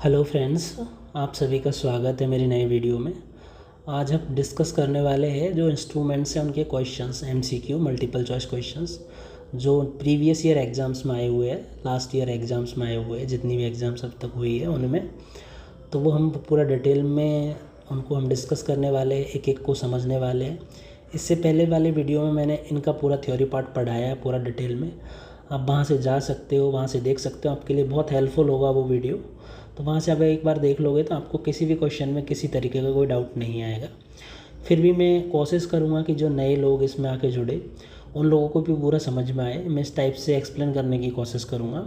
Hello friends, आप सभी का स्वागत है मेरी नई वीडियो में। आज हम डिस्कस करने वाले हैं जो इंस्ट्रूमेंट्स हैं उनके questions, MCQ multiple choice questions जो प्रीवियस ईयर एग्ज़ाम्स में आए हुए हैं, लास्ट ईयर एग्ज़ाम्स में आए हुए हैं, जितनी भी एग्ज़ाम्स अब तक हुई है उनमें। तो वो हम पूरा डिटेल में उनको हम डिस्कस करने वाले हैं, एक एक को समझने वाले हैं। इससे पहले वाले वीडियो में मैंने इनका पूरा थ्योरी पार्ट पढ़ाया है पूरा डिटेल में। आप वहाँ से जा सकते हो, वहाँ से देख सकते हो, आपके लिए बहुत हेल्पफुल होगा वो वीडियो। तो वहाँ से आप एक बार देख लोगे तो आपको किसी भी क्वेश्चन में किसी तरीके का कोई डाउट नहीं आएगा। फिर भी मैं कोशिश करूँगा कि जो नए लोग इसमें आके जुड़े उन लोगों को भी पूरा समझ में आए। मैं इस टाइप से एक्सप्लेन करने की कोशिश करूँगा।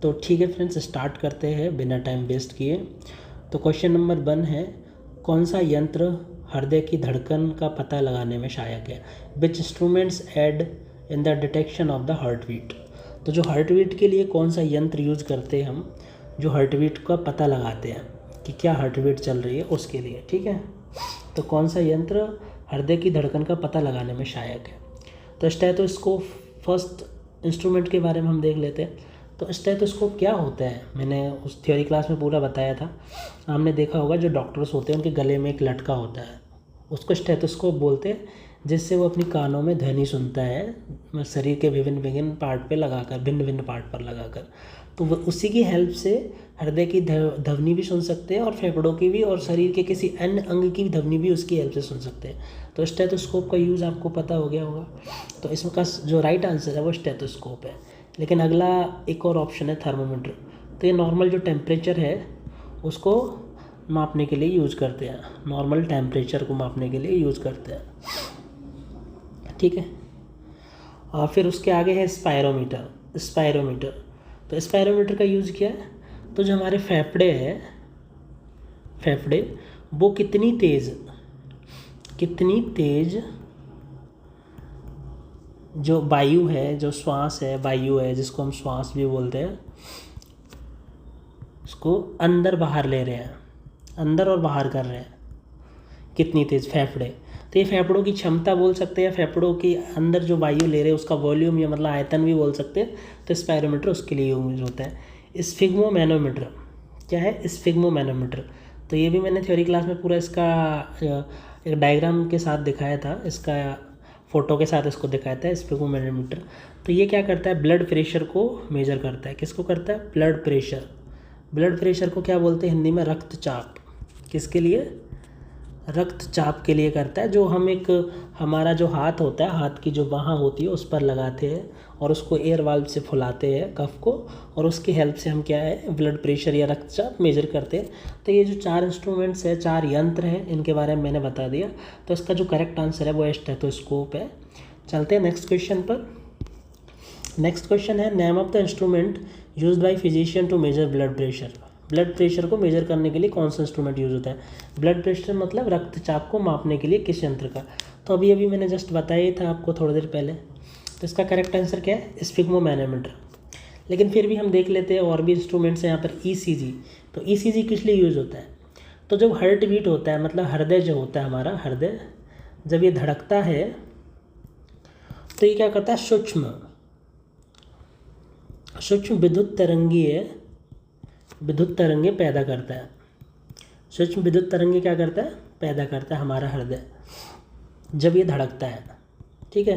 तो ठीक है फ्रेंड्स, स्टार्ट करते हैं बिना टाइम वेस्ट किए। तो क्वेश्चन नंबर 1 है, कौन सा यंत्र हृदय की धड़कन का पता लगाने में सहायक है? Which instruments aid in the detection of the heart beat? तो जो हार्ट बीट के लिए कौन सा यंत्र यूज़ करते हैं हम, जो हार्ट बीट का पता लगाते हैं कि क्या हार्ट बीट चल रही है उसके लिए, ठीक है। तो कौन सा यंत्र हृदय की धड़कन का पता लगाने में सहायक है? तो स्टेथोस्कोप फर्स्ट इंस्ट्रूमेंट के बारे में हम देख लेते हैं। तो स्टेथोस्कोप क्या होता है, मैंने उस थ्योरी क्लास में पूरा बताया था। हमने देखा होगा जो डॉक्टर्स होते हैं उनके गले में एक लटका होता है, उसको स्टेथोस्कोप बोलते हैं, जिससे वो अपनी कानों में ध्वनि सुनता है शरीर के विभिन्न विभिन्न पार्ट पे लगाकर, भिन्न भिन्न पार्ट पर लगाकर। तो वो उसी की हेल्प से हृदय की ध्वनि भी सुन सकते हैं और फेफड़ों की भी, और शरीर के किसी अन्य अंग की ध्वनि भी उसकी हेल्प से सुन सकते हैं। तो स्टेथोस्कोप का यूज़ आपको पता हो गया होगा। तो इसका जो राइट आंसर है वो स्टेथोस्कोप है। लेकिन अगला एक और ऑप्शन है थर्मोमीटर। तो ये नॉर्मल जो टेम्परेचर है उसको मापने के लिए यूज़ करते हैं, नॉर्मल टेम्परेचर को मापने के लिए यूज़ करते हैं, ठीक है। और फिर उसके आगे है स्पायरोमीटर। तो स्पायरोमीटर का यूज़ क्या है? तो जो हमारे फेफड़े वो कितनी तेज़ जो वायु है, जो श्वास है, वायु है जिसको हम श्वास भी बोलते हैं, उसको अंदर बाहर ले रहे हैं, अंदर और बाहर कर रहे हैं, कितनी तेज़ फेफड़े। तो ये फेफड़ों की क्षमता बोल सकते हैं, फेफड़ों के अंदर जो वायु ले रहे हैं उसका वॉल्यूम या मतलब आयतन भी बोल सकते हैं। तो स्पायरोमीटर उसके लिए यूज होता है। स्फिग्मोमैनोमीटर क्या है? स्फिग्मोमैनोमीटर। तो ये भी मैंने थ्योरी क्लास में पूरा इसका एक डायग्राम के साथ दिखाया था, इसका फ़ोटो के साथ इसको दिखाया था, स्फिग्मोमैनोमीटर। तो ये क्या करता है? ब्लड प्रेशर को मेजर करता है। किसको करता है? ब्लड प्रेशर को क्या बोलते हैं हिंदी में? रक्तचाप। किसके लिए? रक्तचाप के लिए करता है। जो हम हमारा जो हाथ होता है, हाथ की जो बाँह होती है उस पर लगाते हैं और उसको एयर वाल्व से फुलाते हैं कफ को, और उसकी हेल्प से हम क्या है, ब्लड प्रेशर या रक्तचाप मेजर करते हैं। तो ये जो 4 इंस्ट्रूमेंट्स हैं, 4 यंत्र हैं, इनके बारे में मैंने बता दिया। तो इसका जो करेक्ट आंसर है वो स्टेथोस्कोप है। चलते हैं नेक्स्ट क्वेश्चन पर। नेक्स्ट क्वेश्चन है, name of the instrument used by physician to measure blood pressure. Blood pressure को मेजर करने के लिए कौन सा इंस्ट्रूमेंट यूज़ होता है? ब्लड प्रेशर मतलब रक्तचाप को मापने के लिए किस यंत्र का? तो अभी मैंने जस्ट बताया ही था आपको थोड़ी देर पहले। तो इसका करेक्ट आंसर क्या है? स्फिग्मोमैनोमीटर। लेकिन फिर भी हम देख लेते हैं और भी इंस्ट्रूमेंट्स हैं यहाँ पर। ईसीजी। तो ईसीजी किस लिए यूज़ होता है? तो जब हार्ट बीट होता है, मतलब हृदय जो होता है हमारा, हृदय जब ये धड़कता है तो ये क्या करता है? सूक्ष्म विद्युत तरंगे पैदा करता है। सूक्ष्म विद्युत तरंगे क्या करता है? पैदा करता है हमारा हृदय जब ये धड़कता है, ठीक है।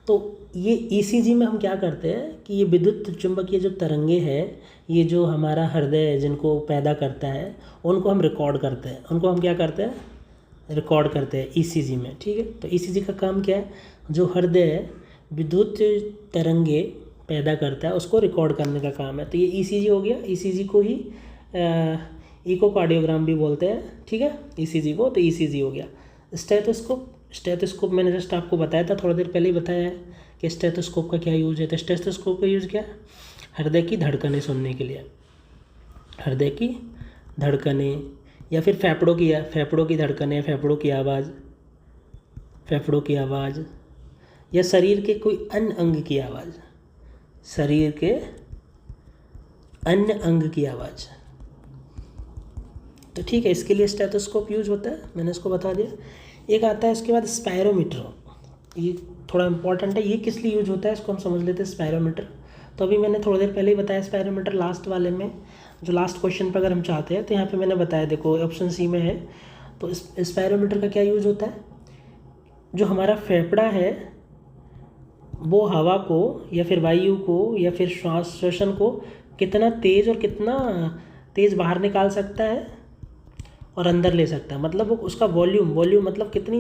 तो ये ईसीजी में हम क्या करते हैं कि ये विद्युत चुंबकीय जो तरंगे हैं, ये जो हमारा हृदय जिनको पैदा करता है उनको हम रिकॉर्ड करते हैं। उनको हम क्या करते हैं? रिकॉर्ड करते हैं ईसीजी में, ठीक है। तो ईसीजी का काम क्या है? जो हृदय विद्युत तरंगे पैदा करता है उसको रिकॉर्ड करने का काम है। तो ये ईसीजी हो गया। ईसीजी को ही इकोकार्डियोग्राम भी बोलते हैं, ठीक है, ईसीजी को। तो ईसीजी हो गया। स्टेथोस्कोप मैंने जस्ट आपको बताया था, थोड़ी देर पहले ही बताया है कि स्टेथोस्कोप का क्या यूज़ है। तो स्टेथोस्कोप का यूज़ क्या है? हृदय की धड़कनें सुनने के लिए, हृदय की धड़कनें, या फिर फेफड़ों की धड़कनें, फेफड़ों की आवाज़, या शरीर के कोई अन्य अंग की आवाज़, शरीर के अन्य अंग की आवाज़। तो ठीक है, इसके लिए स्टेथोस्कोप यूज होता है, मैंने इसको बता दिया। एक आता है इसके बाद स्पायरोमीटर। ये थोड़ा इंपॉर्टेंट है। ये किस लिए यूज होता है इसको हम समझ लेते हैं। स्पायरोमीटर तो अभी मैंने थोड़ी देर पहले ही बताया स्पायरोमीटर लास्ट वाले में, जो लास्ट क्वेश्चन पर अगर हम चाहते हैं तो यहाँ पे मैंने बताया, देखो ऑप्शन सी में है। तो स्पायरोमीटर का क्या यूज़ होता है, जो हमारा फेफड़ा है वो हवा को या फिर वायु को या फिर श्वसन को कितना तेज़ और कितना तेज़ बाहर निकाल सकता है और अंदर ले सकता है, मतलब वो उसका वॉल्यूम मतलब कितनी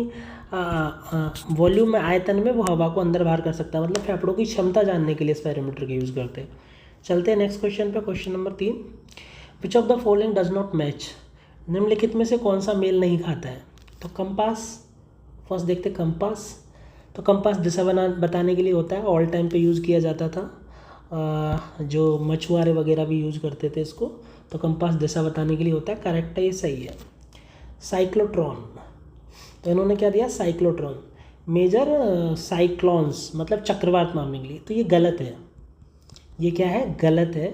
वॉल्यूम में, आयतन में वो हवा को अंदर बाहर कर सकता है, मतलब फेफड़ों की क्षमता जानने के लिए स्पायरोमीटर का यूज़ करते हैं। चलते हैं नेक्स्ट क्वेश्चन पे, question number 3। Which of the following does not match, निम्नलिखित में से कौन सा मेल नहीं खाता है। तो कंपास, फर्स्ट देखते कंपास। तो कंपास दिशा बताने के लिए होता है, ऑल टाइम पे यूज़ किया जाता था, जो मछुआरे वगैरह भी यूज़ करते थे इसको। तो कंपास दिशा बताने के लिए होता है, करेक्ट है, ये सही है। साइक्लोट्रॉन, तो इन्होंने क्या दिया, साइक्लोट्रॉन, मेजर साइक्लोन्स मतलब चक्रवात मापने के लिए। तो ये गलत है, ये क्या है, गलत है।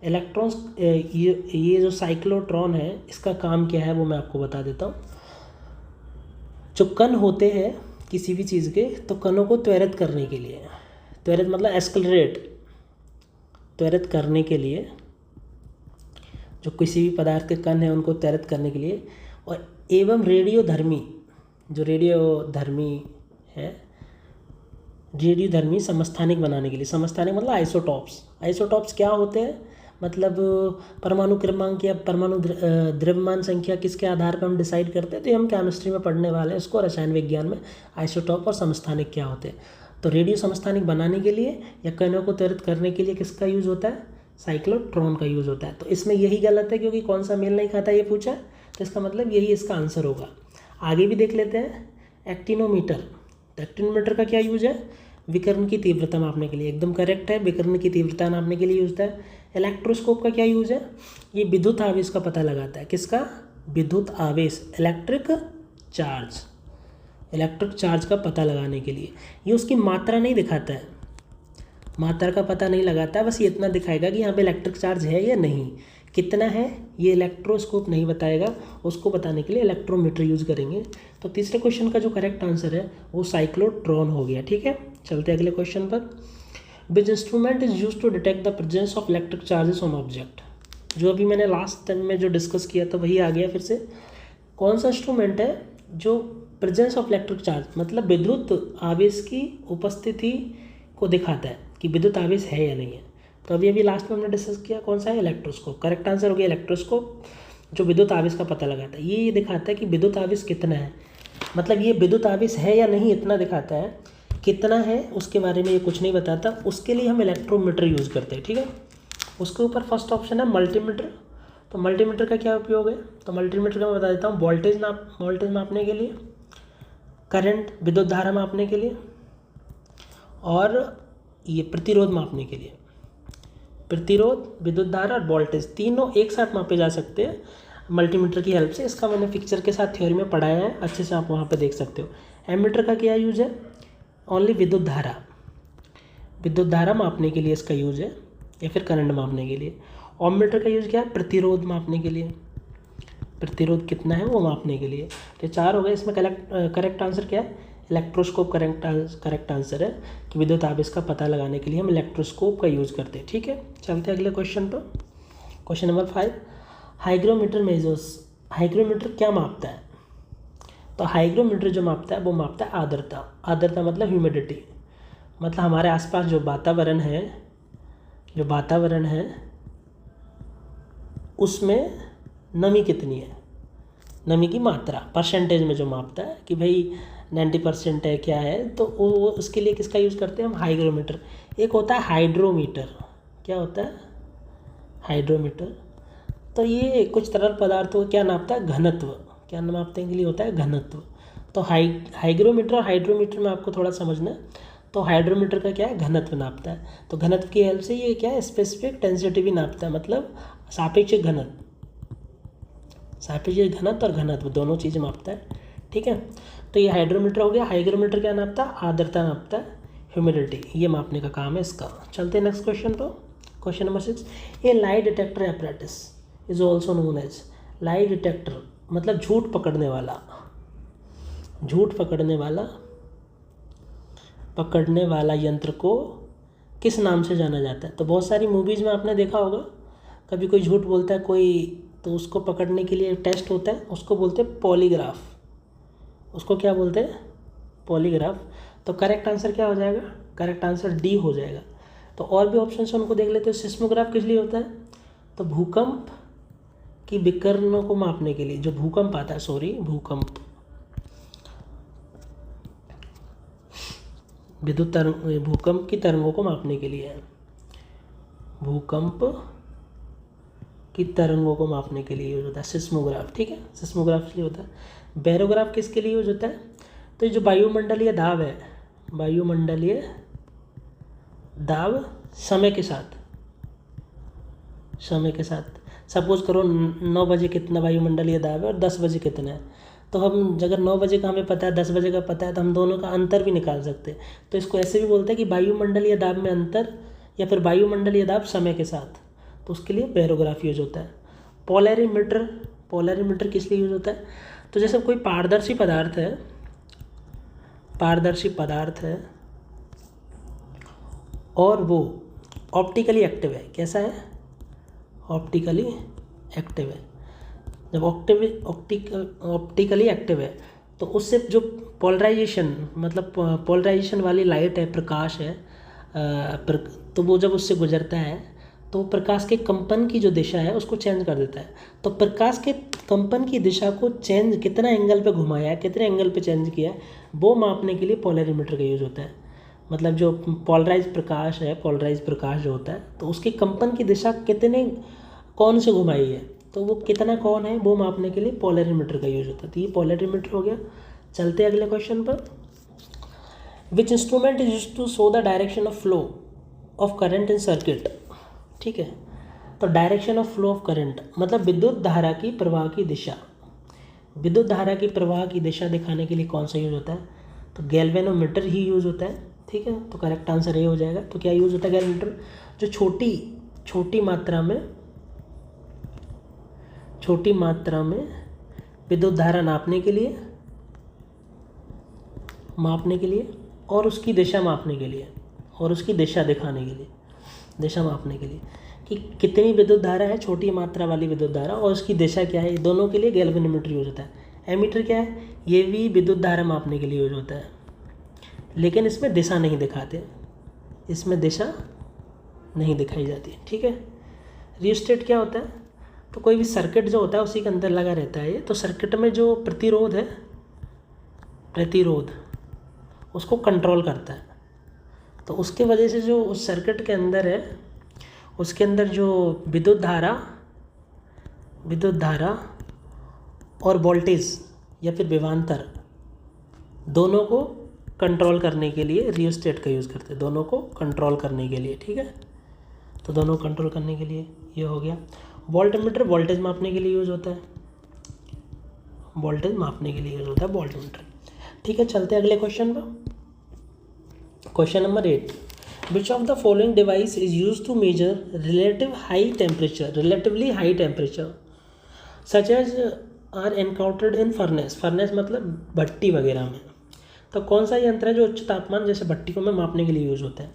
इलेक्ट्रॉन्स, ये जो साइक्लोट्रॉन है इसका काम क्या है वो मैं आपको बता देता हूँ। जो कण होते हैं किसी भी चीज़ के, तो कणों को त्वरित करने के लिए, त्वरित मतलब एक्सेलरेट, त्वरित करने के लिए, जो किसी भी पदार्थ के कण हैं उनको त्वरित करने के लिए, और एवं रेडियोधर्मी, जो रेडियोधर्मी है, रेडियोधर्मी समस्थानिक बनाने के लिए। समस्थानिक मतलब आइसोटॉप्स। आइसोटॉप्स क्या होते हैं, मतलब परमाणु क्रमांक या परमाणु द्रव्यमान संख्या किसके आधार पर हम डिसाइड करते हैं, तो हम केमिस्ट्री में पढ़ने वाले हैं उसको, रसायन विज्ञान में आइसोटॉप और समस्थानिक क्या होते हैं। तो रेडियो समस्थानिक बनाने के लिए या कणों को त्वरित करने के लिए किसका यूज़ होता है, साइक्लोट्रॉन का यूज़ होता है। तो इसमें यही गलत है, क्योंकि कौन सा मेल नहीं खाता ये पूछा, तो इसका मतलब यही इसका आंसर होगा। आगे भी देख लेते हैं, एक्टिनोमीटर। तो एक्टिनोमीटर का क्या यूज है, विकिरण की तीव्रता मापने के लिए, एकदम करेक्ट है, विकिरण की तीव्रता नापने के लिए यूज होता है। इलेक्ट्रोस्कोप का क्या यूज है, ये विद्युत आवेश का पता लगाता है, किसका, विद्युत आवेश, इलेक्ट्रिक चार्ज, इलेक्ट्रिक चार्ज का पता लगाने के लिए। ये उसकी मात्रा नहीं दिखाता है, मात्रा का पता नहीं लगाता है, बस ये इतना दिखाएगा कि यहाँ पे इलेक्ट्रिक चार्ज है या नहीं, कितना है, ये इलेक्ट्रोस्कोप नहीं बताएगा, उसको बताने के लिए इलेक्ट्रोमीटर यूज़ करेंगे। तो तीसरे क्वेश्चन का जो करेक्ट आंसर है वो साइक्लोट्रॉन हो गया। ठीक है, चलते हैं अगले क्वेश्चन पर। Which instrument is use to detect the presence of electric charges on object. जो अभी मैंने लास्ट टाइम में जो डिस्कस किया था वही आ गया फिर से। कौन सा इंस्ट्रूमेंट है जो प्रेजेंस ऑफ इलेक्ट्रिक चार्ज मतलब विद्युत आवेश की उपस्थिति को दिखाता है कि विद्युत आवेश है या नहीं है। तो अभी लास्ट में हमने डिस्कस किया, कौन सा है, इलेक्ट्रोस्कोप। करेक्ट आंसर हो गया इलेक्ट्रोस्कोप, जो विद्युत आवेश का पता लगाता है। ये दिखाता है कि विद्युत आवेश कितना है, मतलब ये विद्युत आवेश है या नहीं इतना दिखाता है, कितना है उसके बारे में ये कुछ नहीं बताता, उसके लिए हम इलेक्ट्रोमीटर यूज़ करते हैं। ठीक है, उसके ऊपर फर्स्ट ऑप्शन है मल्टीमीटर। तो मल्टीमीटर का क्या उपयोग है, तो मल्टीमीटर का मैं बता देता हूँ, वोल्टेज मापने के लिए, करंट विद्युत धारा मापने के लिए, और ये प्रतिरोध मापने के लिए। प्रतिरोध, विद्युत धारा और वोल्टेज तीनों एक साथ मापे जा सकते हैं मल्टीमीटर की हेल्प से। इसका मैंने पिक्चर के साथ थ्योरी में पढ़ाया है, अच्छे से आप वहाँ पे देख सकते हो। एमीटर का क्या यूज़ है, ओनली विद्युत धारा मापने के लिए इसका यूज़ है, या फिर करंट मापने के लिए। ओममीटर का यूज़ क्या है, प्रतिरोध मापने के लिए, प्रतिरोध कितना है वो मापने के लिए। तो 4 हो गए। इसमें करेक्ट आंसर क्या है, इलेक्ट्रोस्कोप करेक्ट आंसर है कि विद्युत आवेश का पता लगाने के लिए हम इलेक्ट्रोस्कोप का यूज़ करते हैं। ठीक है, चलते हैं अगले क्वेश्चन पर। Question number 5, hygrometer measures. Hygrometer क्या मापता है, तो हाइग्रोमीटर जो मापता है वो मापता है आर्द्रता। आर्द्रता मतलब ह्यूमिडिटी, मतलब हमारे आसपास जो वातावरण है उसमें नमी कितनी है, नमी की मात्रा परसेंटेज में जो मापता है कि भाई 90% है क्या है, तो वो उसके लिए किसका यूज़ करते हैं हम, हाइग्रोमीटर। एक होता है हाइड्रोमीटर। क्या होता है, हाइड्रोमीटर, तो ये कुछ तरल पदार्थों को क्या नापता है, घनत्व, क्या नापने के लिए होता है, घनत्व। तो हाइग्रोमीटर और हाइड्रोमीटर में आपको थोड़ा समझना है। तो हाइड्रोमीटर का क्या है, घनत्व नापता है। तो घनत्व की हेल्प से ये क्या है, स्पेसिफिक डेंसिटी भी नापता है, मतलब सापेक्षिक घनत्व, सापेक्षिक घनत्व और घनत्व दोनों चीज़ें मापता है। ठीक है, तो ये हाइड्रोमीटर हो गया। हाइग्रोमीटर क्या नापता है, आर्द्रता नापता है, ह्यूमिडिटी, ये मापने का काम है इसका। चलते हैं नेक्स्ट क्वेश्चन पर। Question number 6, a lie detector apparatus is also known as. Lie detector मतलब झूठ पकड़ने वाला यंत्र को किस नाम से जाना जाता है? तो बहुत सारी मूवीज़ में आपने देखा होगा, कभी कोई झूठ बोलता है कोई, तो उसको पकड़ने के लिए टेस्ट होता है, उसको बोलते हैं पॉलीग्राफ। उसको क्या बोलते हैं? पॉलीग्राफ। तो करेक्ट आंसर क्या हो जाएगा? करेक्ट आंसर डी हो जाएगा। तो और भी ऑप्शन है उनको देख लेते हैं। सिस्मोग्राफ किस लिए होता है? तो भूकंप की विकिरणों को मापने के लिए, जो भूकंप आता है, भूकंप, विद्युत तरंग, भूकंप की तरंगों को मापने के लिए है। भूकंप की तरंगों को मापने के लिए यूज होता है सिस्मोग्राफ। ठीक है, सिस्मोग्राफ इसलिए होता है। बैरोग्राफ किसके लिए यूज होता है? तो ये जो वायुमंडलीय दाब है, वायुमंडलीय दाब समय के साथ सपोज करो 9 बजे कितना वायुमंडलीय दाब है और 10 बजे कितना है, तो हम अगर 9 बजे का हमें पता है, 10 बजे का पता है, तो हम दोनों का अंतर भी निकाल सकते हैं। तो इसको ऐसे भी बोलते हैं कि वायुमंडलीय दाब में अंतर, या फिर वायुमंडलीय दाब समय के साथ, तो उसके लिए बैरोग्राफ यूज होता है। पोलैरिमीटर किस लिए यूज होता है? तो जैसे कोई पारदर्शी पदार्थ है और वो ऑप्टिकली एक्टिव है। कैसा है? ऑप्टिकली एक्टिव है। जब ऑप्टिकली एक्टिव है तो उससे जो पोलराइजेशन वाली लाइट है, प्रकाश है, तो वो जब उससे गुजरता है तो प्रकाश के कंपन की जो दिशा है उसको चेंज कर देता है। तो प्रकाश के कंपन की दिशा को चेंज, कितना एंगल पे घुमाया है, कितने एंगल पे चेंज किया है, वो मापने के लिए पोलैरिमीटर का यूज़ होता है। मतलब जो पोलराइज प्रकाश जो होता है, तो उसके कंपन की दिशा कौन से घुमाई है, तो वो कितना कौन है, वो मापने के लिए पोलैरिमीटर का यूज़ होता है। तो ये पोलैरिमीटर हो गया। चलते हैं अगले क्वेश्चन पर। Which instrument is used to show the direction of flow of current in circuit? ठीक है, तो direction of flow of current मतलब विद्युत धारा की प्रवाह की दिशा। विद्युत धारा की प्रवाह की दिशा दिखाने के लिए कौन सा यूज़ होता है? तो गैल्वेनोमीटर ही यूज़ होता है। ठीक है, तो करेक्ट आंसर ये हो जाएगा। तो क्या यूज़ होता है गैल्वेनोमीटर? जो छोटी मात्रा में विद्युत धारा मापने के लिए और उसकी दिशा मापने के लिए, और उसकी दिशा दिखाने के लिए, दिशा मापने के लिए कि कितनी विद्युत धारा है, छोटी मात्रा वाली विद्युत धारा, और उसकी दिशा क्या है, दोनों के लिए गैल्वेनोमीटर यूज होता है। एमीटर क्या है? ये भी विद्युत धारा मापने के लिए यूज होता है, लेकिन इसमें दिशा नहीं दिखाते, इसमें दिशा नहीं दिखाई जाती। ठीक है। रियोस्टेट क्या होता है? तो कोई भी सर्किट जो होता है उसी के अंदर लगा रहता है ये। तो सर्किट में जो प्रतिरोध उसको कंट्रोल करता है। तो उसके वजह से जो उस सर्किट के अंदर है, उसके अंदर जो विद्युत धारा और वोल्टेज या फिर विभवांतर, दोनों को कंट्रोल करने के लिए रियोस्टेट का यूज़ करते हैं, दोनों को कंट्रोल करने के लिए। ठीक है, तो दोनों कंट्रोल करने के लिए ये हो गया। वोल्टमीटर वोल्टेज मापने के लिए यूज़ होता है, वोल्टमीटर। ठीक है, चलते हैं अगले क्वेश्चन पर। Question number 8, which of the following device is use to measure relatively high temperature such as are encountered in furnace मतलब भट्टी वगैरह में। तो कौन सा यंत्र है जो उच्च तापमान जैसे भट्टियों में मापने के लिए यूज़ होता है?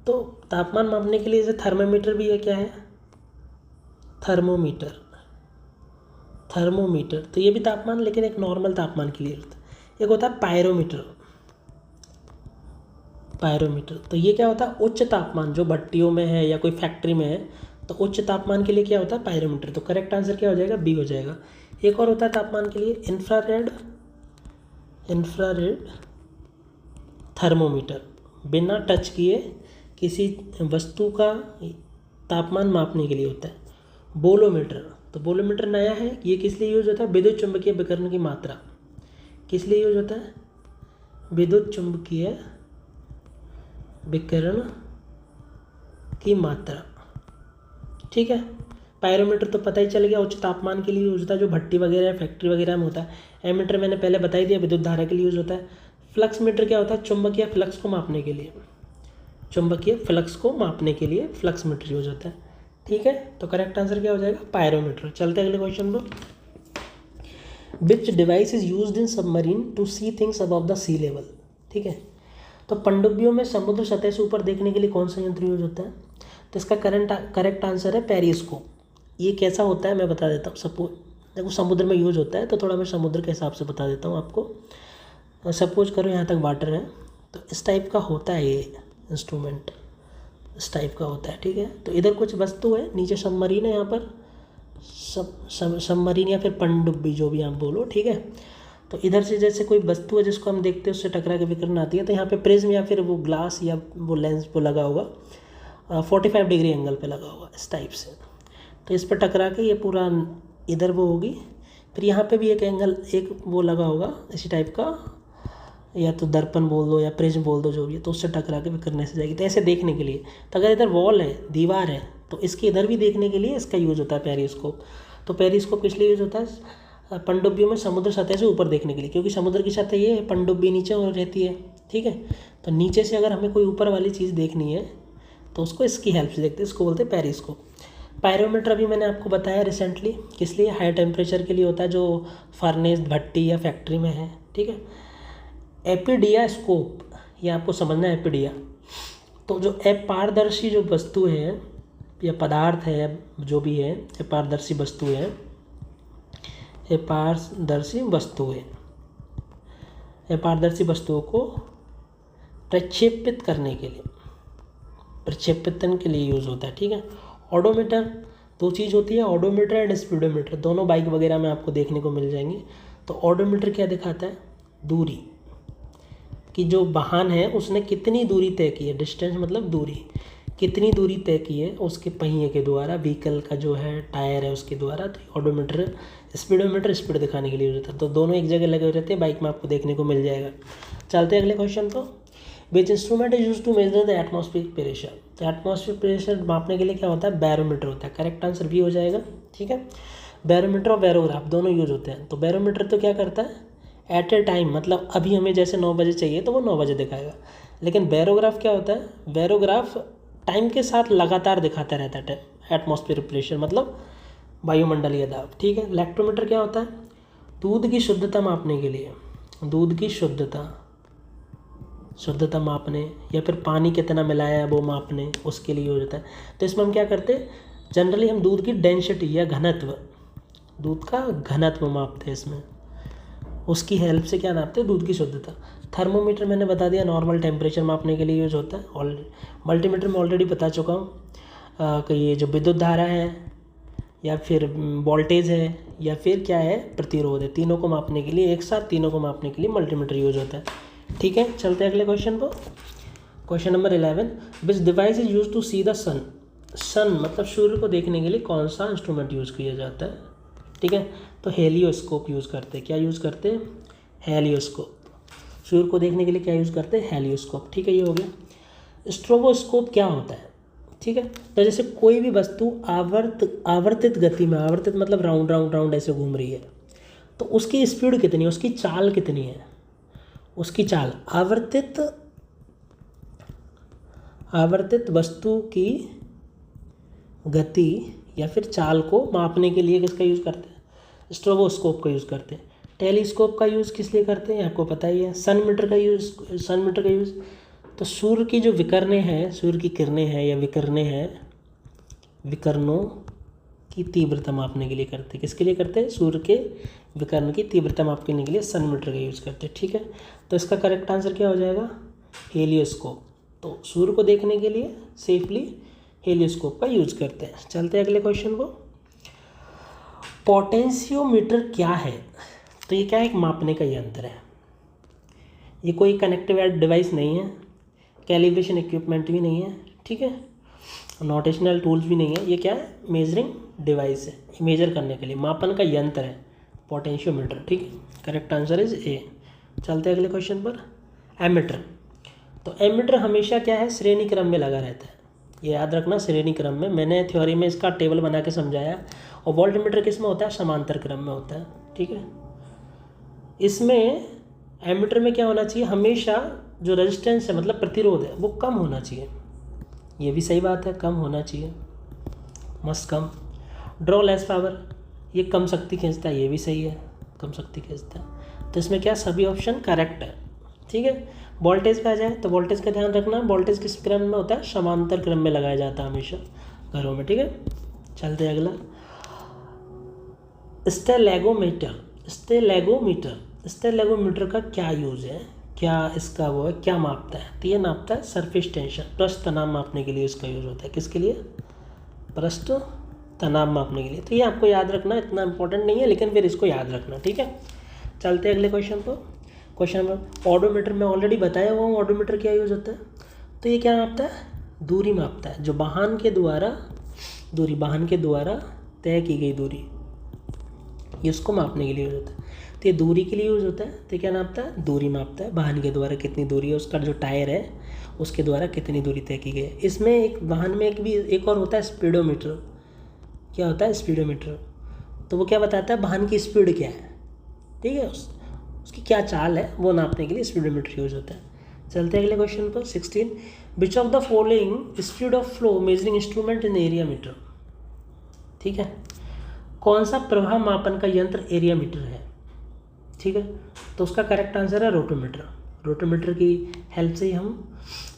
तो तापमान मापने के लिए जैसे थर्मामीटर भी है, क्या है? थर्मोमीटर। तो ये भी तापमान, लेकिन एक नॉर्मल तापमान के लिए होता है। एक होता है पायरोमीटर। तो ये क्या होता है? उच्च तापमान, जो भट्टियों में है या कोई फैक्ट्री में है, तो उच्च तापमान के लिए क्या होता है? पायरोमीटर। तो करेक्ट आंसर क्या हो जाएगा? बी हो जाएगा। एक और होता है तापमान के लिए इंफ्रारेड थर्मोमीटर, बिना टच किए किसी वस्तु का तापमान मापने के लिए होता है। बोलोमीटर, तो बोलोमीटर नया है, ये किस लिए यूज़ होता है? विद्युत चुम्बकीय विकिरण की मात्रा। किस लिए यूज़ होता है? विद्युत चुम्बकीय विकिरण की मात्रा। ठीक है। पायरोमीटर तो पता ही चल गया, उच्च तापमान के लिए यूज होता है, जो भट्टी वगैरह फैक्ट्री वगैरह में होता है। एमीटर मैंने पहले बता ही दिया, विद्युत धारा के लिए यूज होता है। फ्लक्स मीटर क्या होता है? चुंबकीय फ्लक्स को मापने के लिए, फ्लक्स मीटर यूज होता है। ठीक है, तो करेक्ट आंसर क्या हो जाएगा? पायरोमीटर। चलते हैं अगले क्वेश्चन पर। Which device is used in submarine to see things above the sea level? ठीक है, तो पनडुब्बियों में समुद्र सतह से ऊपर देखने के लिए कौन सा यंत्र यूज होता है? तो इसका करेक्ट आंसर है पेरिस्कोप। ये कैसा होता है मैं बता देता हूँ। सपोज देखो समुद्र में यूज होता है, तो थोड़ा मैं समुद्र के हिसाब से बता देता हूँ आपको। सपोज करो यहाँ तक वाटर है, तो इस टाइप का होता है ये इंस्ट्रूमेंट, इस टाइप का होता है, ठीक है। तो इधर कुछ वस्तु है, नीचे सबमरीन है, यहाँ पर सबमरीन या फिर पनडुब्बी जो भी आप बोलो, ठीक है। तो इधर से जैसे कोई वस्तु है जिसको हम देखते हैं, उससे टकरा के विकिरण आती है, तो यहाँ पे प्रिज्म या फिर वो ग्लास या वो लेंस वो लगा होगा 45 डिग्री एंगल पे लगा होगा इस टाइप से। तो इस पर टकरा के ये पूरा इधर वो होगी, फिर यहाँ पे भी एक एंगल एक वो लगा होगा इसी टाइप का, या तो दर्पण बोल दो या प्रिज्म बोल दो जो भी है, तो उससे टकरा के विकिरण से जाएगी। तो ऐसे देखने के लिए, तो अगर इधर वॉल है, दीवार है, तो इसके इधर भी देखने के लिए इसका यूज़ होता है पेरिस्कोप। तो पेरिस्कोप किस लिए यूज़ होता है? पनडुब्बियों में समुद्र सतह से ऊपर देखने के लिए, क्योंकि समुद्र की सतह ये है, पनडुब्बी नीचे हो रहती है, ठीक है। तो नीचे से अगर हमें कोई ऊपर वाली चीज़ देखनी है तो उसको इसकी हेल्प से देखते हैं, इसको बोलते हैं पेरिस्कोप। पायरोमीटर अभी मैंने आपको बताया रिसेंटली, किस लिए? हाई टेम्परेचर के लिए होता है, जो फर्नेस भट्टी या फैक्ट्री में है, ठीक है। एपिडिया स्कोप, ये आपको समझना है एपिडिया। तो जो अपारदर्शी जो वस्तु है या पदार्थ है जो भी है, अपारदर्शी वस्तु है, अपारदर्शी वस्तुओं को प्रक्षेपित करने के लिए, प्रक्षेपण के लिए यूज़ होता है, ठीक है। ऑडोमीटर, दो चीज़ होती है, ऑडोमीटर एंड स्पीडोमीटर, दोनों बाइक वगैरह में आपको देखने को मिल जाएंगे। तो ऑडोमीटर क्या दिखाता है? दूरी कि जो वाहन है उसने कितनी दूरी तय की है, डिस्टेंस मतलब दूरी, कितनी दूरी तय की है उसके पहिए के द्वारा, व्हीकल का जो है टायर है उसके द्वारा। तो ऑडोमीटर, स्पीडोमीटर स्पीड दिखाने के लिए यूज होता है। तो दोनों एक जगह लगे रहते हैं, बाइक में आपको देखने को मिल जाएगा। चलते हैं अगले क्वेश्चन को। Which instrument is use to measure the atmospheric pressure? तो एटमॉस्फेरिक प्रेशर मापने के लिए क्या होता है? बैरोमीटर होता है। करेक्ट आंसर भी हो जाएगा, ठीक है। बैरोमीटर और बैरोग्राफ दोनों यूज होते हैं। तो बैरोमीटर तो क्या करता है? एट ए टाइम, मतलब अभी हमें जैसे 9 बजे चाहिए तो वो 9 बजे दिखाएगा। लेकिन बैरोग्राफ क्या होता है? बैरोग्राफ टाइम के साथ लगातार दिखाता रहता है एटमॉस्फेरिक प्रेशर, मतलब वायुमंडलीय दाब, ठीक है। लैक्टोमीटर क्या होता है? दूध की शुद्धता मापने के लिए, दूध की शुद्धता मापने, या फिर पानी कितना मिलाया है वो मापने, उसके लिए यूज होता है। तो इसमें हम क्या करते हैं? जनरली हम दूध की डेंसिटी या घनत्व, दूध का घनत्व मापते हैं इसमें, उसकी हेल्प से क्या नापते हैं? दूध की शुद्धता। थर्मोमीटर मैंने बता दिया, नॉर्मल टेम्परेचर मापने के लिए यूज होता है। और मल्टीमीटर में ऑलरेडी बता चुका हूँ कि ये जो विद्युत धारा है या फिर वोल्टेज है या फिर क्या है, प्रतिरोध है, तीनों को मापने के लिए, एक साथ तीनों को मापने के लिए मल्टीमीटर यूज होता है, ठीक है। चलते हैं अगले क्वेश्चन को। Question number 11, which device is use to see the sun? Sun मतलब सूर्य को देखने के लिए कौन सा इंस्ट्रूमेंट यूज़ किया जाता है, ठीक है। तो हेलियोस्कोप यूज़ करते हैं। क्या यूज़ करते हैं? हेलियोस्कोप। सूर्य को देखने के लिए क्या यूज़ करते हैं? हेलियोस्कोप, ठीक है। ये हो गया। स्ट्रोबोस्कोप क्या होता है, ठीक है। तो जैसे कोई भी वस्तु आवर्तित गति में, आवर्तित मतलब राउंड राउंड राउंड ऐसे घूम रही है, तो उसकी स्पीड कितनी है, उसकी चाल कितनी है, उसकी चाल, आवर्तित वस्तु की गति या फिर चाल को मापने के लिए किसका यूज़ करते हैं? स्ट्रोबोस्कोप का यूज़ करते हैं। टेलीस्कोप का यूज़ किस लिए करते हैं? आपको पता ही है। सनमीटर का यूज़ तो सूर्य की जो विकिरणें हैं, सूर्य की किरणें हैं या विकिरणें हैं, विकिरणों की तीव्रता मापने के लिए करते हैं। किसके लिए करते हैं? सूर्य के विकिरण की तीव्रता मापने के लिए सनमीटर का यूज़ करते हैं, ठीक है। तो इसका करेक्ट आंसर क्या हो जाएगा? हेलियोस्कोप। तो सूर्य को देखने के लिए सेफली हेलियोस्कोप का यूज करते हैं। चलते हैं अगले क्वेश्चन को। पोटेंशियोमीटर क्या है? तो ये क्या है? एक मापने का यंत्र है। ये कोई कनेक्टिव डिवाइस नहीं है, कैलिब्रेशन इक्विपमेंट भी नहीं है, ठीक है, नोटेशनल टूल्स भी नहीं है। ये क्या है? मेजरिंग डिवाइस है, मेजर करने के लिए मापन का यंत्र है पोटेंशियोमीटर, ठीक है। Correct answer is a. चलते हैं अगले क्वेश्चन पर। एमीटर। तो एमीटर हमेशा क्या है? श्रेणी क्रम में लगा रहता है। ये याद रखना, श्रेणी क्रम में। मैंने थ्योरी में इसका टेबल बना के समझाया। और वोल्टमीटर किस में होता है? समांतर क्रम में होता है, ठीक है। इसमें एमीटर में क्या होना चाहिए? हमेशा जो रेजिस्टेंस है मतलब प्रतिरोध है वो कम होना चाहिए। ये भी सही बात है, कम होना चाहिए, मस्त कम। ड्रॉ लेस पावर, ये कम शक्ति खींचता है, ये भी सही है, कम शक्ति खींचता है। तो इसमें क्या? सभी ऑप्शन करेक्ट है, ठीक है। वोल्टेज पे आ जाए तो वोल्टेज का ध्यान रखना, वोल्टेज किस क्रम में होता है, समांतर क्रम में लगाया जाता है हमेशा घरों में, ठीक है। चलते हैं अगला, स्टेलेगोमीटर। स्टेलेगोमीटर का क्या यूज़ है, क्या इसका वो है, क्या मापता है, तो ये मापता है सरफेस टेंशन, पृष्ठ तनाव मापने के लिए इसका यूज़ होता है। किसके लिए, पृष्ठ तनाव मापने के लिए। तो ये आपको याद रखना, इतना इंपॉर्टेंट नहीं है लेकिन फिर इसको याद रखना, ठीक है। चलते हैं अगले क्वेश्चन पर। क्वेश्चन नंबर, ऑडोमीटर में ऑलरेडी बताया हुआ हूँ ऑडोमीटर क्या यूज़ होता है। तो ये क्या मापता है, दूरी मापता है, जो वाहन के द्वारा तय की गई दूरी, ये उसको मापने के लिए यूज़ होता है। तो ये दूरी के लिए यूज़ होता है। तो क्या नापता है, दूरी मापता है, वाहन के द्वारा कितनी दूरी है, उसका जो टायर है उसके द्वारा कितनी दूरी तय की गई है। इसमें एक वाहन में एक और होता है स्पीडोमीटर। क्या होता है, स्पीडोमीटर। तो वो क्या बताता है, वाहन की स्पीड क्या है, ठीक है, उसकी क्या चाल है, वो नापने के लिए स्पीडोमीटर यूज़ होता है। चलते हैं अगले क्वेश्चन पर। 16, which of the following speed of flow measuring instrument in area metre. ठीक है, कौन सा प्रवाह मापन का यंत्र एरिया मीटर है, ठीक है। तो उसका करेक्ट आंसर है रोटोमीटर। रोटोमीटर की हेल्प से ही हम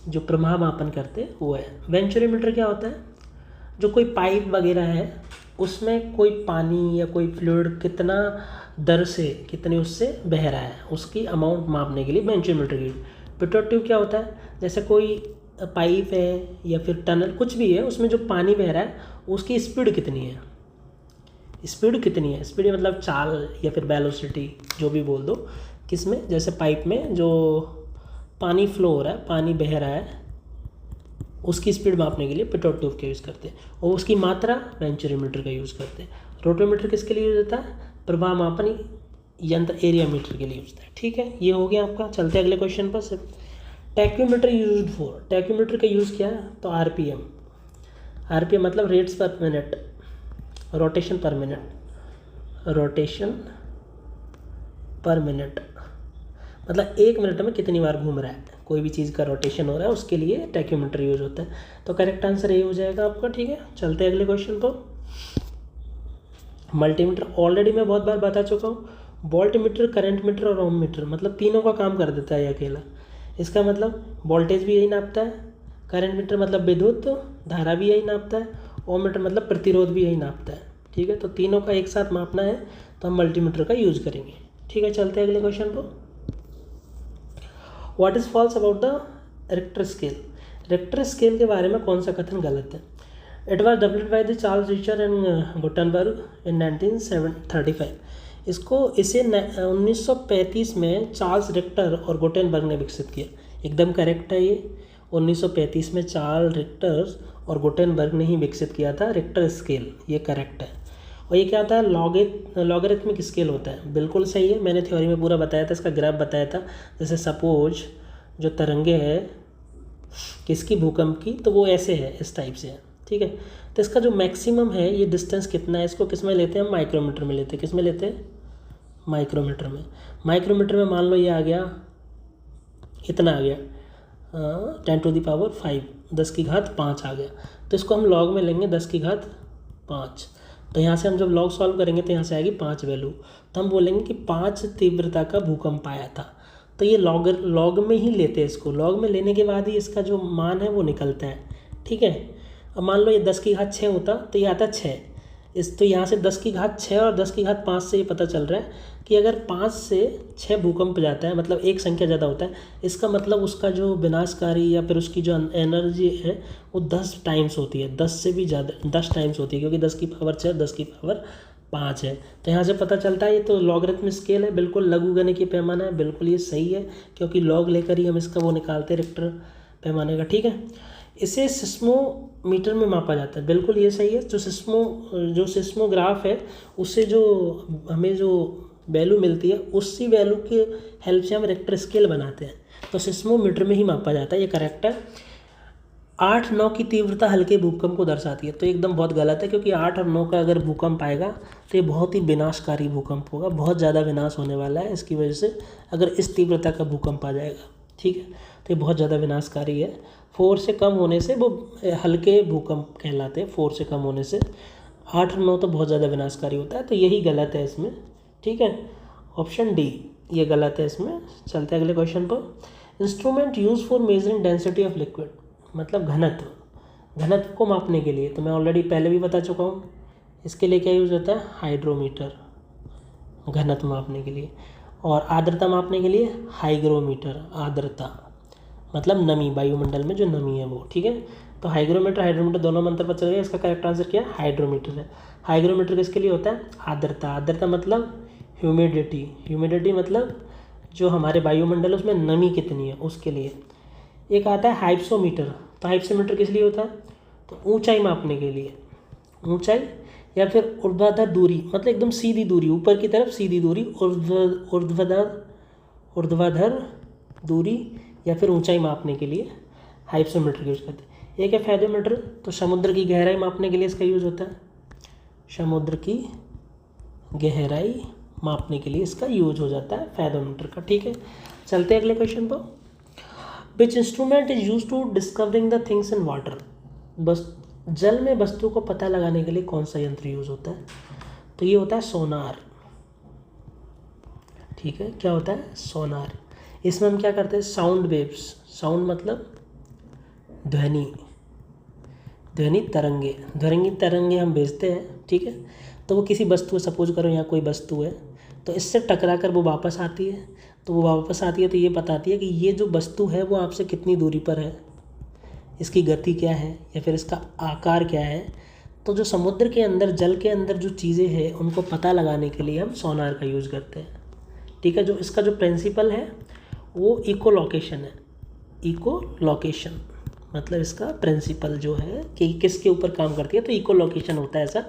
जो प्रवाह मापन करते हैं वो है। वेंचुरीमीटर क्या होता है, जो कोई पाइप वगैरह है उसमें कोई पानी या कोई फ्लूइड कितना दर से, कितने उससे बह रहा है, उसकी अमाउंट मापने के लिए वेंचुरीमीटर की। पिटोट ट्यूब क्या होता है, जैसे कोई पाइप है या फिर टनल कुछ भी है, उसमें जो पानी बह रहा है उसकी स्पीड कितनी है, स्पीड मतलब चाल या फिर वेलोसिटी, जो भी बोल दो। किसमें, जैसे पाइप में जो पानी फ्लो हो रहा है, पानी बह रहा है, उसकी स्पीड मापने के लिए पिटोट ट्यूब का यूज़ करते हैं, और उसकी मात्रा वेंचुरीमीटर का यूज़ करते हैं। रोटोमीटर किसके लिए यूज़ होता है, प्रवाह मापन यंत्र एरिया मीटर के लिए यूज़ होता है, ठीक है। ये हो गया आपका। चलते हैं अगले क्वेश्चन पर। सिर्फ टैक्योमीटर यूज्ड फॉर, टैक्योमीटर का यूज़ क्या है, तो आरपीएम मतलब रेट्स पर मिनट, रोटेशन पर मिनट मतलब 1 मिनट में कितनी बार घूम रहा है, कोई भी चीज़ का रोटेशन हो रहा है, उसके लिए टैक्योमीटर यूज़ होता है। तो करेक्ट आंसर ये हो जाएगा आपका, ठीक है। चलते हैं अगले क्वेश्चन पर। मल्टीमीटर ऑलरेडी मैं बहुत बार बता चुका हूँ। वोल्टमीटर, करंट मीटर और ओम मीटर, मतलब तीनों का काम कर देता है ये अकेला। इसका मतलब वोल्टेज भी यही नापता है, करंट मीटर मतलब विद्युत धारा भी यही नापता है, ओम मीटर मतलब प्रतिरोध भी यही नापता है, ठीक है। तो तीनों का एक साथ मापना है तो हम मल्टीमीटर का यूज़ करेंगे, ठीक है। चलते हैं अगले क्वेश्चन पर। What is false about the Richter scale. Richter scale के बारे में कौन सा कथन गलत है। It was developed by the Charles Richter and Gutenberg in 1935। इसे 1935 में चार्ल्स रिक्टर और गुटेनबर्ग ने विकसित किया। एकदम करेक्ट है ये। 1935 में चार्ल्स रिक्टर और गुटेनबर्ग ने ही विकसित किया था रिक्टर स्केल, ये करेक्ट है। और ये क्या होता है, लॉगरिथमिक स्केल होता है, बिल्कुल सही है। मैंने थ्योरी में पूरा बताया था, इसका ग्राफ बताया था। जैसे सपोज जो तरंगे है किसकी, भूकंप की, तो वो ऐसे है, इस टाइप से है, ठीक है। तो इसका जो मैक्सिमम है, ये डिस्टेंस कितना है, इसको किस में लेते हैं हम, माइक्रोमीटर में लेते हैं। किस में लेते हैं, माइक्रोमीटर में। माइक्रोमीटर में मान लो ये आ गया, इतना आ गया 10⁵, 10⁵5 आ गया। तो इसको हम लॉग में लेंगे 10⁵5। तो यहाँ से हम जब लॉग सॉल्व करेंगे तो यहाँ से आएगी 5 वैल्यू। तो हम बोलेंगे कि 5 तीव्रता का भूकंप आया था। तो ये लॉग में ही लेते हैं इसको। लॉग में लेने के बाद ही इसका जो मान है वो निकलता है, ठीक है। अब मान लो ये 10⁵6 होता तो ये आता 6। तो यहाँ से 10⁵6 और 10⁵5 से ये पता चल रहा है कि अगर 5 से 6 भूकंप जाता है, मतलब एक संख्या ज़्यादा होता है, इसका मतलब उसका जो विनाशकारी या फिर उसकी जो एनर्जी है वो 10 टाइम्स होती है, 10 से भी ज़्यादा, 10 टाइम्स होती है, क्योंकि 10⁵6 10⁵5 है। तो यहाँ से पता चलता है ये तो लॉगरिथमिक स्केल है, बिल्कुल लघुगणकीय पैमाना है, बिल्कुल ये सही है, क्योंकि लॉग लेकर ही हम इसका वो निकालते हैं रिक्टर पैमाने का, ठीक है। इसे सिस्मोमीटर में मापा जाता है, बिल्कुल ये सही है। जो सिस्मोग्राफ है उससे जो हमें जो वैल्यू मिलती है, उसी वैल्यू के हेल्प से हम रिक्टर स्केल बनाते हैं, तो सिस्मोमीटर में ही मापा जाता है, ये करेक्ट है। 8-9 की तीव्रता हल्के भूकंप को दर्शाती है, तो एकदम बहुत गलत है, क्योंकि 8 और 9 का अगर भूकंप आएगा तो ये बहुत ही विनाशकारी भूकंप होगा, बहुत ज़्यादा विनाश होने वाला है इसकी वजह से, अगर इस तीव्रता का भूकंप आ जाएगा, ठीक है। तो ये बहुत ज़्यादा विनाशकारी है। 4 से कम होने से वो हल्के भूकंप कहलाते हैं, 4 से कम होने से। 8 और 9 तो बहुत ज़्यादा विनाशकारी होता है, तो यही गलत है इसमें, ठीक है। ऑप्शन डी ये गलत है इसमें। चलते हैं अगले क्वेश्चन पर। Instrument use for measuring density of liquid, मतलब घनत्व को मापने के लिए, तो मैं ऑलरेडी पहले भी बता चुका हूँ। इसके लिए क्या यूज़ होता है? हाइड्रोमीटर, घनत्व मापने के लिए। और आर्द्रता मापने के लिए हाइग्रोमीटर, आर्द्रता मतलब नमी, वायुमंडल में जो नमी है वो, ठीक है। तो हाइग्रोमीटर दोनों में अंतर पता चल गया। इसका करेक्ट आंसर क्या है? हाइड्रोमीटर है। हाइग्रोमीटर किसके लिए होता है? आर्द्रता मतलब ह्यूमिडिटी मतलब जो हमारे वायुमंडल उसमें नमी कितनी है उसके लिए। एक आता है हाइप्सोमीटर, तो हाइप्सोमीटर किस लिए होता है? तो ऊंचाई मापने के लिए, ऊंचाई या फिर ऊर्ध्वाधर दूरी, मतलब एकदम सीधी दूरी, ऊपर की तरफ सीधी दूरी, ऊर्ध्वाधर दूरी या फिर ऊंचाई मापने के लिए हाइप्सोमीटर यूज करते हैं। एक है फेदोमीटर, तो समुद्र की गहराई मापने के लिए इसका यूज होता है। समुद्र की गहराई मापने के लिए इसका यूज हो जाता है फेदोमीटर का, ठीक है। चलते हैं अगले क्वेश्चन पर। Which instrument is use to discovering the things in water, बस जल में वस्तु को पता लगाने के लिए कौन सा यंत्र यूज होता है? तो ये होता है सोनार, ठीक है। क्या होता है? सोनार। इसमें हम क्या करते हैं? साउंड वेव्स, साउंड मतलब ध्वनि तरंगे हम भेजते हैं, ठीक है। तो वो किसी वस्तु, सपोज करो यहाँ कोई वस्तु है, तो इससे टकरा कर वो वापस आती है, तो ये बताती है कि ये जो वस्तु है वो आपसे कितनी दूरी पर है, इसकी गति क्या है या फिर इसका आकार क्या है। तो जो समुद्र के अंदर, जल के अंदर जो चीज़ें हैं उनको पता लगाने के लिए हम सोनार का यूज़ करते हैं, ठीक है। जो इसका जो प्रिंसिपल है वो इकोलोकेशन है। इकोलोकेशन मतलब इसका प्रिंसिपल जो है कि किसके ऊपर काम करती है, तो इकोलोकेशन होता है ऐसा।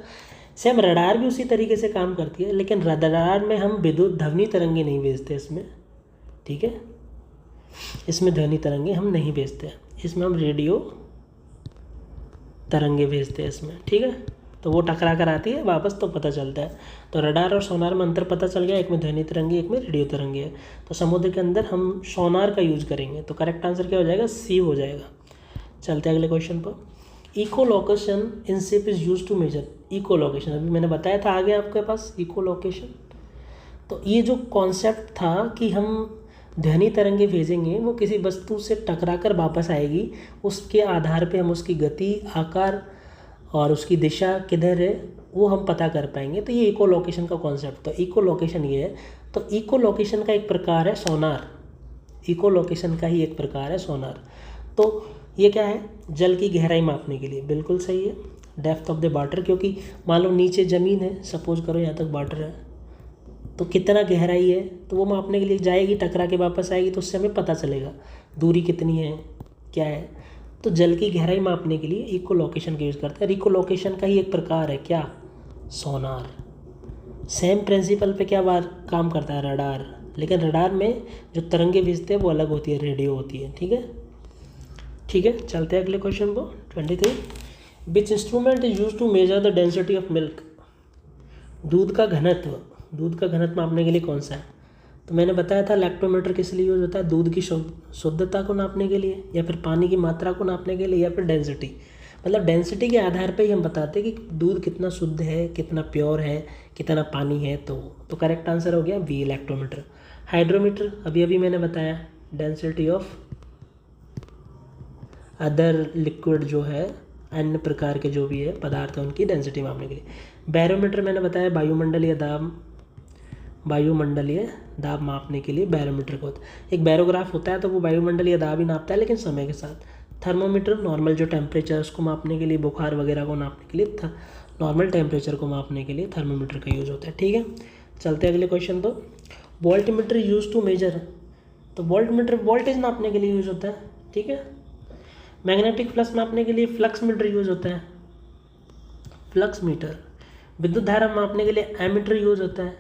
सेम रडार भी उसी तरीके से काम करती है, लेकिन रडार में हम विद्युत ध्वनि तरंगे नहीं भेजते इसमें, ठीक है। इसमें ध्वनि तरंगे हम नहीं भेजते हैं, इसमें हम रेडियो तरंगे भेजते हैं इसमें, ठीक है। तो वो टकरा कर आती है वापस, तो पता चलता है। तो रडार और सोनार में अंतर पता चल गया, एक में ध्वनि तरंगे, एक में रेडियो तरंगे है। तो समुद्र के अंदर हम सोनार का यूज करेंगे, तो करेक्ट आंसर क्या हो जाएगा? सी हो जाएगा। चलते हैं अगले क्वेश्चन पर। Echolocation in ship is use to measure, echolocation अभी मैंने बताया था, आगे आपके पास इकोलोकेशन। तो ये जो कॉन्सेप्ट था कि हम ध्वनि तरंगे भेजेंगे, वो किसी वस्तु से टकरा कर वापस आएगी, उसके आधार पे हम उसकी गति, आकार और उसकी दिशा किधर है वो हम पता कर पाएंगे। तो ये इकोलोकेशन का कॉन्सेप्ट, तो इकोलोकेशन ये है। तो इकोलोकेशन का एक प्रकार है सोनार, इकोलोकेशन का ही एक प्रकार है सोनार। तो ये क्या है? जल की गहराई मापने के लिए, बिल्कुल सही है। डेप्थ ऑफ द वाटर, क्योंकि मान लो नीचे ज़मीन है, सपोज करो यहाँ तक वाटर है, तो कितना गहराई है, तो वो मापने के लिए जाएगी, टकरा के वापस आएगी, तो उससे हमें पता चलेगा दूरी कितनी है, क्या है। तो जल की गहराई मापने के लिए इकोलोकेशन का यूज़ करते हैं। इकोलोकेशन का ही एक प्रकार है क्या? सोनार। सेम प्रिंसिपल पे क्या काम करता है? रडार। लेकिन रडार में जो तरंगे भेजते हैं वो अलग होती है, रेडियो होती है, ठीक है। चलते हैं अगले क्वेश्चन को। 23 which instrument is use to measure the density of milk, दूध का घनत्व मापने के लिए कौन सा है? तो मैंने बताया था लैक्टोमीटर किस लिए यूज होता है? दूध की शुद्धता को नापने के लिए, या फिर पानी की मात्रा को नापने के लिए, या फिर डेंसिटी। मतलब डेंसिटी के आधार पे ही हम बताते हैं कि दूध कितना शुद्ध है, कितना प्योर है, कितना पानी है। तो करेक्ट आंसर हो गया बी, लैक्टोमीटर। हाइड्रोमीटर अभी मैंने बताया, डेंसिटी ऑफ अदर लिक्विड जो है, अन्य प्रकार के जो भी है पदार्थ है उनकी डेंसिटी मापने के लिए। बैरोमीटर मैंने बताया वायुमंडलीय दाब मापने के लिए बैरोमीटर का होता है। एक बैरोग्राफ होता है, तो वो वायुमंडलीय दाब ही नापता है, लेकिन समय के साथ। थर्मोमीटर नॉर्मल जो टेम्परेचर उसको मापने के लिए, बुखार वगैरह को नापने के लिए, नॉर्मल टेम्परेचर को मापने के लिए थर्मोमीटर का यूज़ होता है, ठीक है। चलते हैं अगले क्वेश्चन पर। वोल्टमीटर यूज टू मेजर, तो वोल्टमीटर वोल्टेज नापने के लिए यूज़ होता है, ठीक है। मैग्नेटिक फ्लक्स मापने के लिए फ्लक्स मीटर यूज होता है, फ्लक्स मीटर। विद्युत धारा मापने के लिए एमीटर यूज होता है,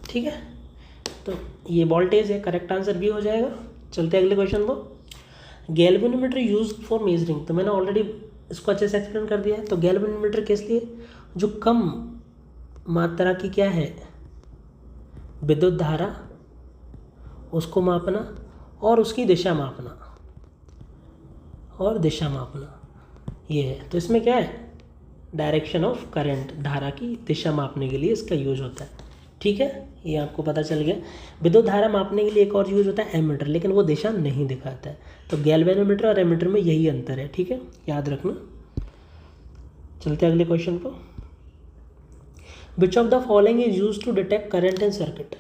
ठीक है। तो ये वोल्टेज है, करेक्ट आंसर भी हो जाएगा। चलते हैं अगले क्वेश्चन को। गैल्वेनोमीटर यूज फॉर मेजरिंग, तो मैंने ऑलरेडी इसको अच्छे से एक्सप्लेन कर दिया है। तो गैल्वेनोमीटर किस लिए? जो कम मात्रा की क्या है, विद्युत धारा, उसको मापना और उसकी दिशा मापना, ये है। तो इसमें क्या है? डायरेक्शन ऑफ करंट, धारा की दिशा मापने के लिए इसका यूज होता है, ठीक है, ये आपको पता चल गया। विद्युत धारा मापने के लिए एक और यूज होता है एमीटर, लेकिन वो दिशा नहीं दिखाता है। तो गैल्वेनोमीटर और एमीटर में यही अंतर है, ठीक है, याद रखना। चलते हैं अगले क्वेश्चन को। Which of the following is use to detect current in circuit.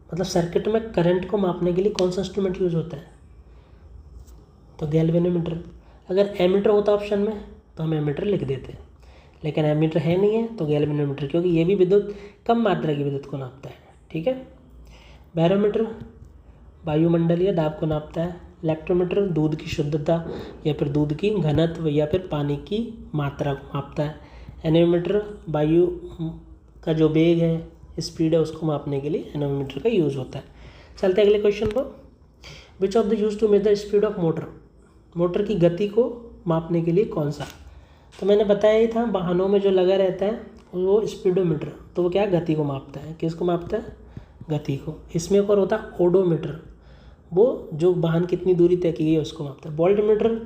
मतलब सर्किट में करंट को मापने के लिए कौन सा इंस्ट्रूमेंट यूज होता है? तो गैल्वेनोमीटर। अगर एमीटर होता ऑप्शन में तो हम एमीटर लिख देते, लेकिन एमीटर है नहीं है तो गैल्वेनोमीटर, क्योंकि ये भी विद्युत कम मात्रा की विद्युत को नापता है, ठीक है। बैरोमीटर वायुमंडलीय दाब को नापता है। इलेक्ट्रोमीटर दूध की शुद्धता या फिर दूध की घनत्व या फिर पानी की मात्रा को मापता है। एनोमीटर वायु का जो वेग है, स्पीड है, उसको मापने के लिए एनोमीटर का यूज़ होता है। चलते हैं अगले क्वेश्चन पर। Which of the use to measure speed of motor. Motor की गति को मापने के लिए कौन सा? तो मैंने बताया ही था, वाहनों में जो लगा रहता है वो स्पीडोमीटर, तो वो क्या गति को मापता है। किसको मापता है? गति को। इसमें एक और होता है ओडोमीटर, वो जो वाहन कितनी दूरी तय की है उसको मापता है। वोल्टमीटर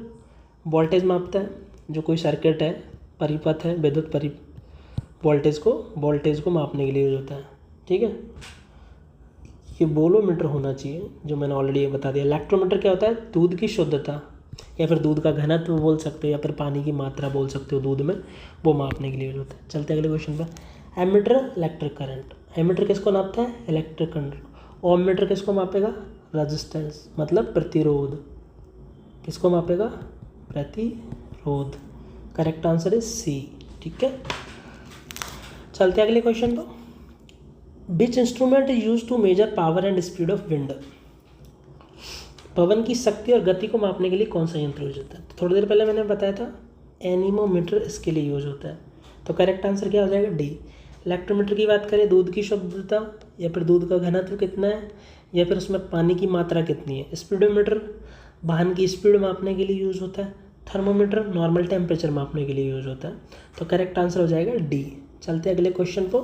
वोल्टेज मापता है, जो कोई सर्किट है, परिपथ है, विद्युत वोल्टेज को मापने के लिए यूज होता है, ठीक है। ये वोलोमीटर होना चाहिए, जो मैंने ऑलरेडी बता दिया। इलेक्ट्रोमीटर क्या होता है? दूध की शुद्धता या फिर दूध का घनत्व बोल सकते हो, या फिर पानी की मात्रा बोल सकते हो दूध में, वो मापने के लिए यूज होता है। चलते हैं अगले क्वेश्चन पर। Ammeter electric current. एमीटर किसको नापता है? Electric current. ओममीटर किसको मापेगा? रेजिस्टेंस, मतलब प्रतिरोध। किसको मापेगा? प्रतिरोध। करेक्ट आंसर इज सी, ठीक है। चलते हैं अगले क्वेश्चन पर। Which instrument is use to measure power and speed of wind. पवन की शक्ति और गति को मापने के लिए कौन सा यंत्र यूज होता है? तो थोड़ी देर पहले मैंने बताया था एनीमोमीटर इसके लिए यूज होता है। तो करेक्ट आंसर क्या हो जाएगा? डी। इलेक्ट्रोमीटर की बात करें, दूध की शुद्धता या फिर दूध का घनत्व कितना है या फिर उसमें पानी की मात्रा कितनी है। स्पीडोमीटर वाहन की स्पीड मापने के लिए यूज होता है। थर्मोमीटर नॉर्मल टेम्परेचर मापने के लिए यूज होता है। तो करेक्ट आंसर हो जाएगा डी। चलते हैं अगले क्वेश्चन को।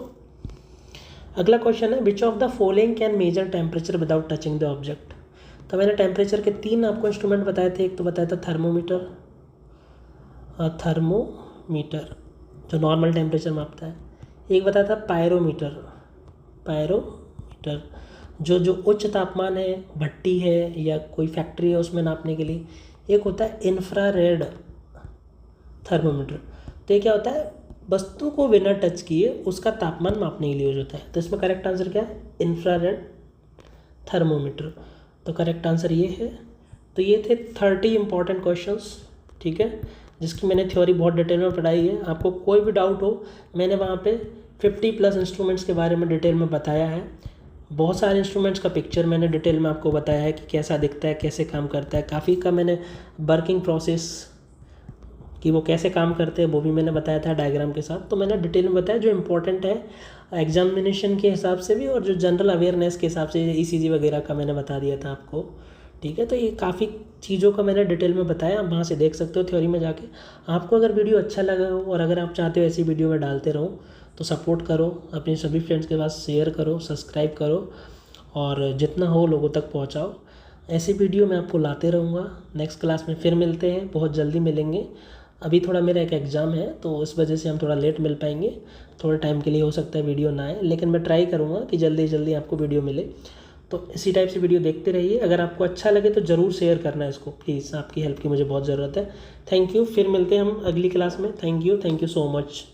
अगला क्वेश्चन है, विच of the following can measure temperature without touching the object. तो मैंने टेम्परेचर के 3 आपको इंस्ट्रूमेंट बताए थे। एक तो बताया था थर्मोमीटर जो नॉर्मल टेम्परेचर मापता है। एक बताया था पायरोमीटर जो उच्च तापमान है, भट्टी है या कोई फैक्ट्री है उसमें नापने के लिए। एक होता है इंफ्रारेड थर्मोमीटर। तो ये क्या होता है? वस्तु को बिना टच किए उसका तापमान मापने के लिए यूज होता है। तो इसमें करेक्ट आंसर क्या है? Infrared thermometer. तो करेक्ट आंसर ये है। तो ये थे 30 इंपॉर्टेंट क्वेश्चंस, ठीक है, जिसकी मैंने थ्योरी बहुत डिटेल में पढ़ाई है। आपको कोई भी डाउट हो, मैंने वहाँ पे 50+ इंस्ट्रूमेंट्स के बारे में डिटेल में बताया है। बहुत सारे इंस्ट्रूमेंट्स का पिक्चर मैंने डिटेल में आपको बताया है कि कैसा दिखता है, कैसे काम करता है। काफ़ी का मैंने वर्किंग प्रोसेस कि वो कैसे काम करते हैं वो भी मैंने बताया था डायग्राम के साथ। तो मैंने डिटेल में बताया जो इम्पोर्टेंट है एग्जामिनेशन के हिसाब से भी, और जो जनरल अवेयरनेस के हिसाब से ECG वगैरह का मैंने बता दिया था आपको, ठीक है। तो ये काफ़ी चीज़ों का मैंने डिटेल में बताया, आप वहाँ से देख सकते हो थ्योरी में जाके। आपको अगर वीडियो अच्छा लगा हो और अगर आप चाहते हो ऐसी वीडियो में डालते रहो, तो सपोर्ट करो, अपने सभी फ्रेंड्स के पास शेयर करो, सब्सक्राइब करो और जितना हो लोगों तक पहुँचाओ। ऐसी वीडियो मैं आपको लाते रहूँगा। नेक्स्ट क्लास में फिर मिलते हैं, बहुत जल्दी मिलेंगे। अभी थोड़ा मेरा एक एग्ज़ाम है तो इस वजह से हम थोड़ा लेट मिल पाएंगे, थोड़े टाइम के लिए हो सकता है वीडियो ना आए, लेकिन मैं ट्राई करूँगा कि जल्दी जल्दी आपको वीडियो मिले। तो इसी टाइप से वीडियो देखते रहिए। अगर आपको अच्छा लगे तो ज़रूर शेयर करना इसको, प्लीज़, आपकी हेल्प की मुझे बहुत ज़रूरत है। Thank you. फिर मिलते हैं हम अगली क्लास में। Thank you so much.